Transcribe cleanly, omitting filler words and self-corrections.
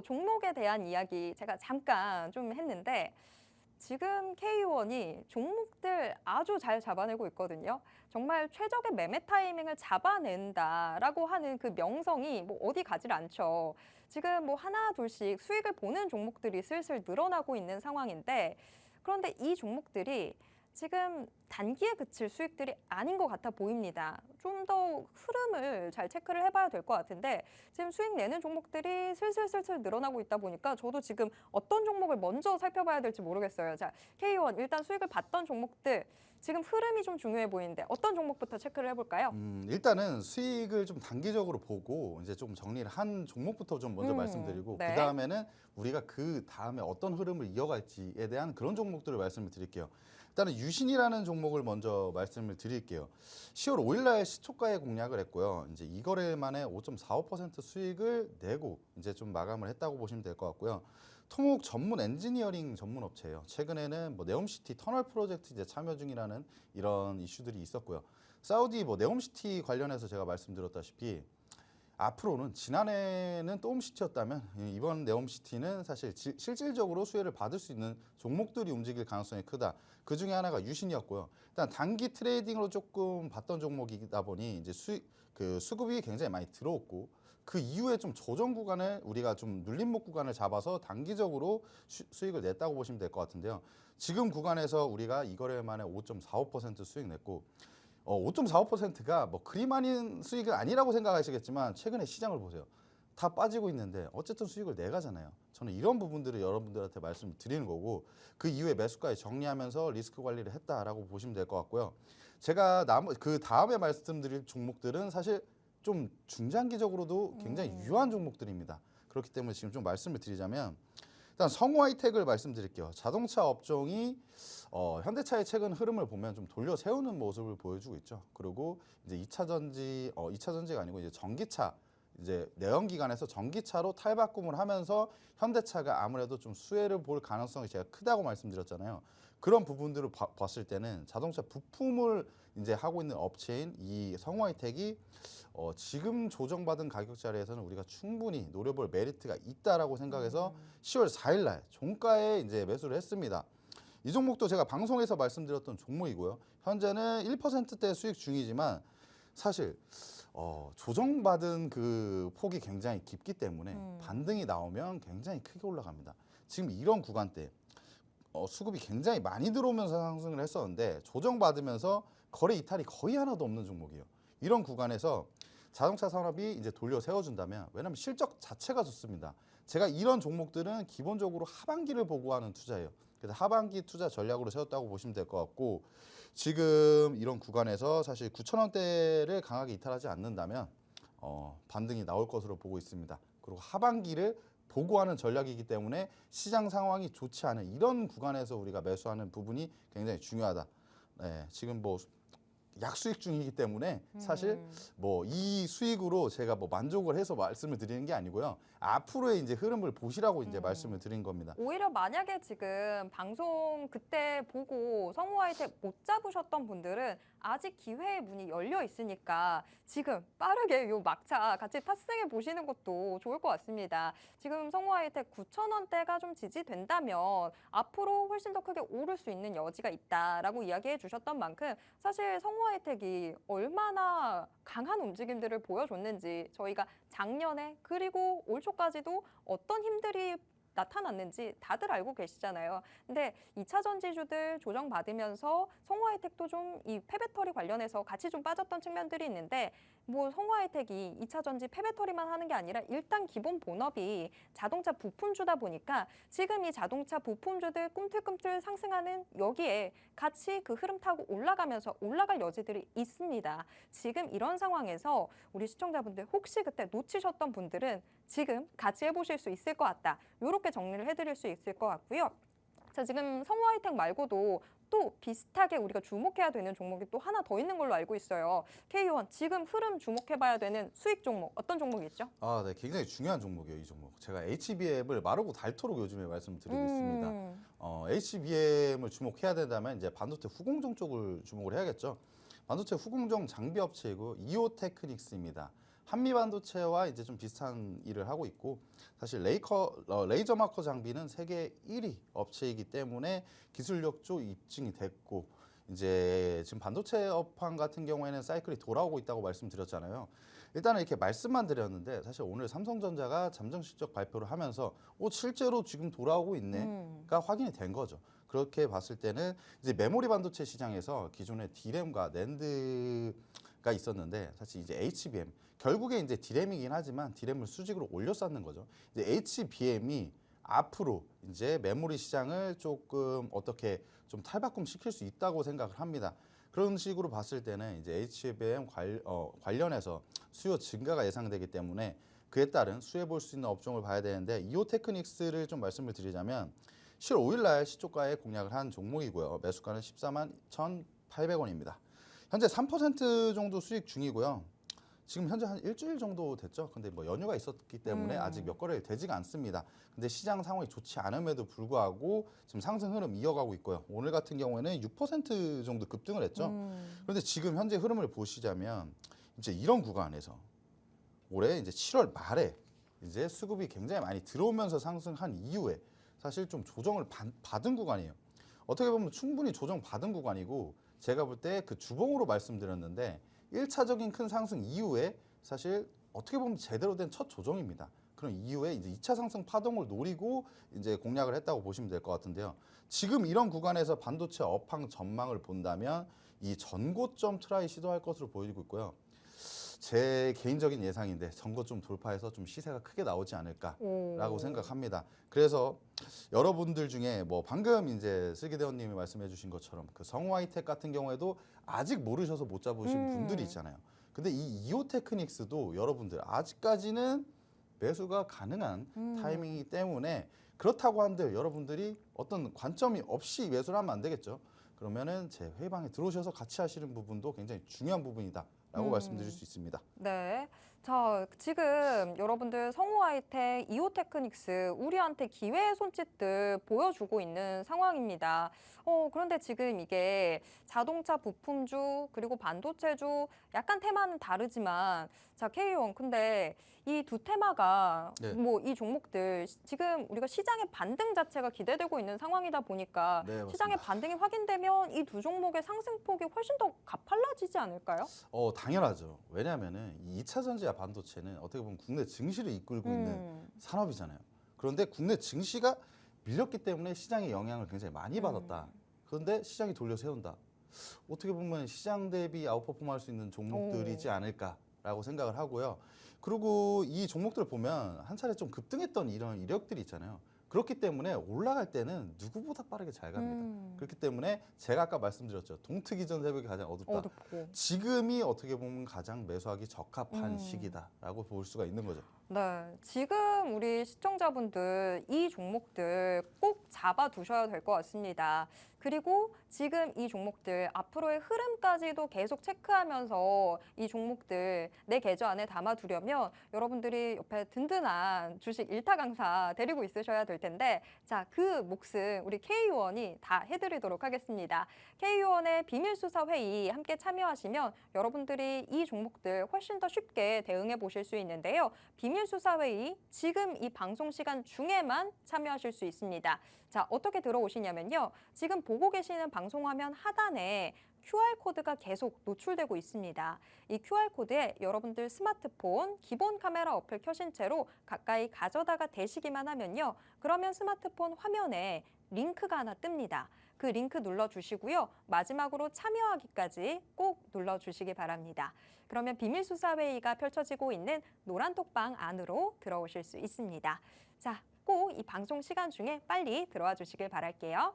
종목에 대한 이야기 제가 잠깐 좀 했는데 지금 K1이 종목들 아주 잘 잡아내고 있거든요. 정말 최적의 매매 타이밍을 잡아낸다라고 하는 그 명성이 뭐 어디 가질 않죠. 지금 뭐 하나 둘씩 수익을 보는 종목들이 슬슬 늘어나고 있는 상황인데 그런데 이 종목들이 지금 단기에 그칠 수익들이 아닌 것 같아 보입니다. 좀 더 흐름을 잘 체크를 해봐야 될 것 같은데 지금 수익 내는 종목들이 슬슬 늘어나고 있다 보니까 저도 지금 어떤 종목을 먼저 살펴봐야 될지 모르겠어요. 자, K1 일단 수익을 봤던 종목들 지금 흐름이 좀 중요해 보이는데 어떤 종목부터 체크를 해볼까요? 일단은 수익을 좀 단기적으로 보고 이제 좀 정리를 한 종목부터 좀 먼저 말씀드리고 네. 그 다음에는 우리가 그 다음에 어떤 흐름을 이어갈지에 대한 그런 종목들을 말씀을 드릴게요. 일단은 유신이라는 종목을 먼저 말씀을 드릴게요. 10월 5일날 시초가에 공략을 했고요. 이제 이 거래 만에 5.45% 수익을 내고 이제 좀 마감을 했다고 보시면 될 것 같고요. 토목 전문 엔지니어링 전문 업체예요. 최근에는 뭐 네옴시티 터널 프로젝트 이제 참여 중이라는 이런 이슈들이 있었고요. 사우디 뭐 네옴시티 관련해서 제가 말씀드렸다시피 앞으로는 지난해는 똠시티였다면 이번 네옴시티는 사실 실질적으로 수혜를 받을 수 있는 종목들이 움직일 가능성이 크다. 그 중에 하나가 유신이었고요. 일단 단기 트레이딩으로 조금 봤던 종목이다 보니 이제 수급이 굉장히 많이 들어왔고 그 이후에 좀 조정 구간을 우리가 좀 눌림목 구간을 잡아서 단기적으로 수익을 냈다고 보시면 될 것 같은데요. 지금 구간에서 우리가 이 거래 만에 5.45% 수익 냈고 5.45%가 뭐 그리 많은 수익은 아니라고 생각하시겠지만 최근에 시장을 보세요. 다 빠지고 있는데 어쨌든 수익을 내가잖아요. 저는 이런 부분들을 여러분들한테 말씀을 드리는 거고 그 이후에 매수까지 정리하면서 리스크 관리를 했다라고 보시면 될 것 같고요. 제가 그 다음에 말씀드릴 종목들은 사실 좀 중장기적으로도 굉장히 유효한 종목들입니다. 그렇기 때문에 지금 좀 말씀을 드리자면 일단 성우하이텍을 말씀드릴게요. 자동차 업종이 현대차의 최근 흐름을 보면 좀 돌려 세우는 모습을 보여주고 있죠. 그리고 이제 2차 전지, 2차 전지가 아니고 이제 전기차, 이제 내연기관에서 전기차로 탈바꿈을 하면서 현대차가 아무래도 좀 수혜를 볼 가능성이 제가 크다고 말씀드렸잖아요. 그런 부분들을 봤을 때는 자동차 부품을 이제 하고 있는 업체인 이 성우하이텍이 지금 조정받은 가격 자리에서는 우리가 충분히 노려볼 메리트가 있다라고 생각해서 10월 4일날 종가에 이제 매수를 했습니다. 이 종목도 제가 방송에서 말씀드렸던 종목이고요. 현재는 1%대 수익 중이지만 사실 조정받은 그 폭이 굉장히 깊기 때문에 반등이 나오면 굉장히 크게 올라갑니다. 지금 이런 구간대 수급이 굉장히 많이 들어오면서 상승을 했었는데 조정받으면서 거래 이탈이 거의 하나도 없는 종목이에요. 이런 구간에서 자동차 산업이 이제 돌려 세워준다면 왜냐하면 실적 자체가 좋습니다. 제가 이런 종목들은 기본적으로 하반기를 보고 하는 투자예요. 그래서 하반기 투자 전략으로 세웠다고 보시면 될 것 같고 지금 이런 구간에서 사실 9,000원대를 강하게 이탈하지 않는다면 반등이 나올 것으로 보고 있습니다. 그리고 하반기를 보고하는 전략이기 때문에 시장 상황이 좋지 않은 이런 구간에서 우리가 매수하는 부분이 굉장히 중요하다. 네, 지금 뭐 약수익 중이기 때문에 사실 뭐 이 수익으로 제가 뭐 만족을 해서 말씀을 드리는 게 아니고요. 앞으로의 이제 흐름을 보시라고 이제 말씀을 드린 겁니다. 오히려 만약에 지금 방송 그때 보고 성우하이텍 못 잡으셨던 분들은 아직 기회의 문이 열려 있으니까 지금 빠르게 요 막차 같이 탑승해 보시는 것도 좋을 것 같습니다. 지금 성우하이텍 9,000원대가 좀 지지된다면 앞으로 훨씬 더 크게 오를 수 있는 여지가 있다라고 이야기해 주셨던 만큼 사실 성우하이텍이 얼마나 강한 움직임들을 보여줬는지 저희가 작년에 그리고 올 초까지도 어떤 힘들이 나타났는지 다들 알고 계시잖아요. 근데 2차 전지주들 조정받으면서 성우하이텍도 좀 이 폐배터리 관련해서 같이 좀 빠졌던 측면들이 있는데 뭐 성우하이텍이 2차 전지 폐배터리만 하는 게 아니라 일단 기본 본업이 자동차 부품주다 보니까 지금 이 자동차 부품주들 꿈틀꿈틀 상승하는 여기에 같이 그 흐름 타고 올라가면서 올라갈 여지들이 있습니다. 지금 이런 상황에서 우리 시청자분들 혹시 그때 놓치셨던 분들은 지금 같이 해보실 수 있을 것 같다. 이렇게 정리를 해드릴 수 있을 것 같고요. 자, 지금 성우하이텍 말고도 또 비슷하게 우리가 주목해야 되는 종목이 또 하나 더 있는 걸로 알고 있어요. K1 지금 흐름 주목해봐야 되는 수익 종목 어떤 종목이 있죠? 아, 네, 굉장히 중요한 종목이에요, 이 종목. 제가 HBM을 마르고 닳도록 요즘에 말씀드리고 있습니다. HBM을 주목해야 된다면 이제 반도체 후공정 쪽을 주목을 해야겠죠. 반도체 후공정 장비 업체이고 이오테크닉스입니다. 한미 반도체와 이제 좀 비슷한 일을 하고 있고 사실 레이저 마커 장비는 세계 1위 업체이기 때문에 기술력도 입증이 됐고 이제 지금 반도체 업황 같은 경우에는 사이클이 돌아오고 있다고 말씀드렸잖아요. 일단은 이렇게 말씀만 드렸는데 사실 오늘 삼성전자가 잠정 실적 발표를 하면서 실제로 지금 돌아오고 있네가 확인이 된 거죠. 그렇게 봤을 때는 이제 메모리 반도체 시장에서 기존의 디램과 낸드가 있었는데 사실 이제 HBM 결국에 이제 디램이긴 하지만 디램을 수직으로 올려 쌓는 거죠. 이제 HBM이 앞으로 이제 메모리 시장을 조금 어떻게 좀 탈바꿈 시킬 수 있다고 생각을 합니다. 그런 식으로 봤을 때는 이제 HBM 관련해서 수요 증가가 예상되기 때문에 그에 따른 수혜 볼 수 있는 업종을 봐야 되는데 이오테크닉스를 좀 말씀을 드리자면 10월 5일 날 시초가에 공략을 한 종목이고요. 매수가는 14만 1,800원입니다. 현재 3% 정도 수익 중이고요. 지금 현재 한 일주일 정도 됐죠. 근데 뭐 연휴가 있었기 때문에 아직 몇 거래일 되지가 않습니다. 근데 시장 상황이 좋지 않음에도 불구하고 지금 상승 흐름 이어가고 있고요. 오늘 같은 경우에는 6% 정도 급등을 했죠. 그런데 지금 현재 흐름을 보시자면 이제 이런 구간에서 올해 이제 7월 말에 이제 수급이 굉장히 많이 들어오면서 상승한 이후에 사실 좀 조정을 받은 구간이에요. 어떻게 보면 충분히 조정 받은 구간이고 제가 볼 때 그 주봉으로 말씀드렸는데 1차적인 큰 상승 이후에 사실 어떻게 보면 제대로 된 첫 조정입니다. 그럼 이후에 이제 2차 상승 파동을 노리고 이제 공략을 했다고 보시면 될 것 같은데요. 지금 이런 구간에서 반도체 업황 전망을 본다면 이 전고점 트라이 시도할 것으로 보이고 있고요. 제 개인적인 예상인데 전고점 돌파해서 좀 시세가 크게 나오지 않을까라고 생각합니다. 그래서 여러분들 중에 뭐 방금 이제 슬기대원님이 말씀해주신 것처럼 그 성우하이텍 같은 경우에도 아직 모르셔서 못 잡으신 분들이 있잖아요. 근데 이 이오테크닉스도 여러분들 아직까지는 매수가 가능한 타이밍이기 때문에 그렇다고 한들 여러분들이 어떤 관점이 없이 매수를 하면 안 되겠죠. 그러면은 제 회의방에 들어오셔서 같이 하시는 부분도 굉장히 중요한 부분이다라고 말씀드릴 수 있습니다. 네. 자, 지금 여러분들 성우하이텍, 이오테크닉스 우리한테 기회의 손짓들 보여주고 있는 상황입니다. 그런데 지금 이게 자동차 부품주 그리고 반도체주 약간 테마는 다르지만 자, K1 근데 이 두 테마가 네. 뭐 이 종목들 지금 우리가 시장의 반등 자체가 기대되고 있는 상황이다 보니까 네, 맞습니다. 시장의 반등이 확인되면 이 두 종목의 상승폭이 훨씬 더 가팔라지지 않을까요? 당연하죠. 왜냐하면은 이 2차 전지와 반도체는 어떻게 보면 국내 증시를 이끌고 있는 산업이잖아요. 그런데 국내 증시가 밀렸기 때문에 시장의 영향을 굉장히 많이 받았다. 그런데 시장이 돌려 세운다. 어떻게 보면 시장 대비 아웃퍼폼할 수 있는 종목들이지 않을까라고 생각을 하고요. 그리고 이 종목들을 보면 한 차례 좀 급등했던 이런 이력들이 있잖아요. 그렇기 때문에 올라갈 때는 누구보다 빠르게 잘 갑니다. 그렇기 때문에 제가 아까 말씀드렸죠. 동트기 전 새벽이 가장 어둡다. 어둡고. 지금이 어떻게 보면 가장 매수하기 적합한 시기다라고 볼 수가 있는 거죠. 네, 지금 우리 시청자분들 이 종목들 꼭 잡아두셔야 될 것 같습니다. 그리고 지금 이 종목들 앞으로의 흐름까지도 계속 체크하면서 이 종목들 내 계좌 안에 담아두려면 여러분들이 옆에 든든한 주식 일타 강사 데리고 있으셔야 될 텐데 자, 그 몫은 우리 K1이 다 해드리도록 하겠습니다. K1의 비밀수사 회의 함께 참여하시면 여러분들이 이 종목들 훨씬 더 쉽게 대응해 보실 수 있는데요. 비밀수사회의 지금 이 방송 시간 중에만 참여하실 수 있습니다. 자, 어떻게 들어오시냐면요. 지금 보고 계시는 방송 화면 하단에 QR코드가 계속 노출되고 있습니다. 이 QR코드에 여러분들 스마트폰 기본 카메라 어플 켜신 채로 가까이 가져다가 대시기만 하면요. 그러면 스마트폰 화면에 링크가 하나 뜹니다. 그 링크 눌러주시고요. 마지막으로 참여하기까지 꼭 눌러주시기 바랍니다. 그러면 비밀수사회의가 펼쳐지고 있는 노란톡방 안으로 들어오실 수 있습니다. 자, 꼭 이 방송 시간 중에 빨리 들어와 주시길 바랄게요.